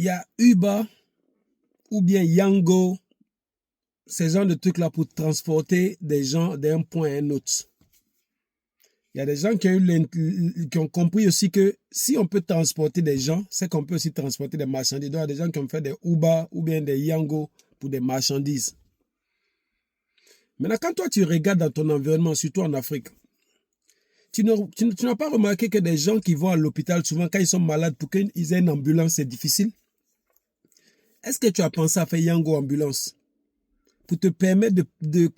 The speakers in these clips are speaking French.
il y a Uber ou bien Yango, ces genres de trucs-là pour transporter des gens d'un point à un autre. Il y a des gens qui ont compris aussi que si on peut transporter des gens, c'est qu'on peut aussi transporter des marchandises. Donc, il y a des gens qui ont fait des Uber ou bien des Yango pour des marchandises. Maintenant, quand toi, tu regardes dans ton environnement, surtout en Afrique, tu n'as pas remarqué que des gens qui vont à l'hôpital, souvent quand ils sont malades, pour qu'ils aient une ambulance, c'est difficile. Est-ce que tu as pensé à faire Yango ambulance pour te permettre,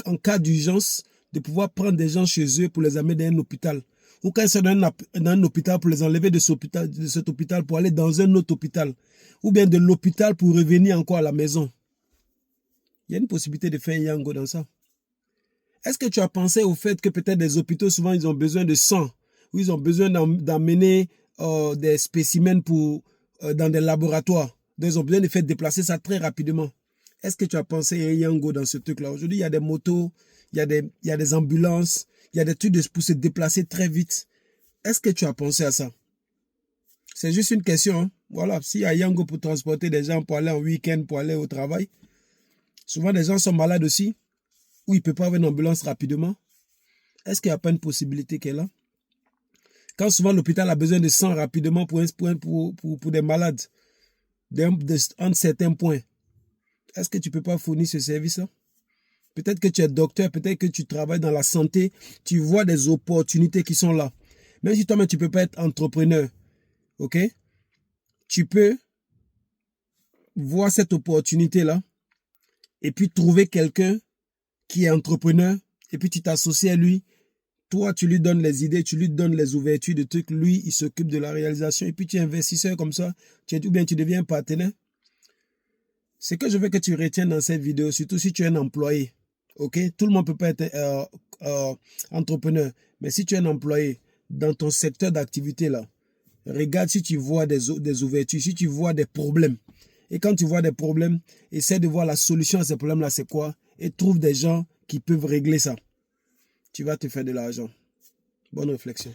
en cas d'urgence, de pouvoir prendre des gens chez eux pour les amener dans un hôpital? Ou quand ils sont dans un hôpital, pour les enlever de cet hôpital pour aller dans un autre hôpital. Ou bien de l'hôpital pour revenir encore à la maison. Il y a une possibilité de faire Yango dans ça. Est-ce que tu as pensé au fait que peut-être des hôpitaux, souvent, ils ont besoin de sang, ou ils ont besoin d'amener des spécimens dans des laboratoires. Donc, ils ont besoin de faire déplacer ça très rapidement. Est-ce que tu as pensé à Yango dans ce truc-là? Aujourd'hui, il y a des motos, il y a des ambulances, il y a des trucs pour se déplacer très vite. Est-ce que tu as pensé à ça? C'est juste une question. Hein? Voilà, s'il y a Yango pour transporter des gens pour aller en week-end, pour aller au travail, souvent des gens sont malades aussi, ou il ne peut pas avoir une ambulance rapidement. Est-ce qu'il n'y a pas une possibilité qu'elle a? Quand souvent l'hôpital a besoin de sang rapidement pour des malades d'un certain point, est-ce que tu ne peux pas fournir ce service-là? Peut-être que tu es docteur, peut-être que tu travailles dans la santé, tu vois des opportunités qui sont là. Même si toi-même tu ne peux pas être entrepreneur, ok? Tu peux voir cette opportunité-là et puis trouver quelqu'un qui est entrepreneur et puis tu t'associes à lui. Toi, tu lui donnes les idées, tu lui donnes les ouvertures de trucs. Lui, il s'occupe de la réalisation et puis tu es investisseur comme ça. Ou bien tu deviens un partenaire. Ce que je veux que tu retiennes dans cette vidéo, surtout si tu es un employé, ok? Tout le monde ne peut pas être entrepreneur. Mais si tu es un employé dans ton secteur d'activité là, regarde si tu vois des ouvertures, si tu vois des problèmes. Et quand tu vois des problèmes, essaie de voir la solution à ces problèmes-là, c'est quoi? Et trouve des gens qui peuvent régler ça. Tu vas te faire de l'argent. Bonne réflexion.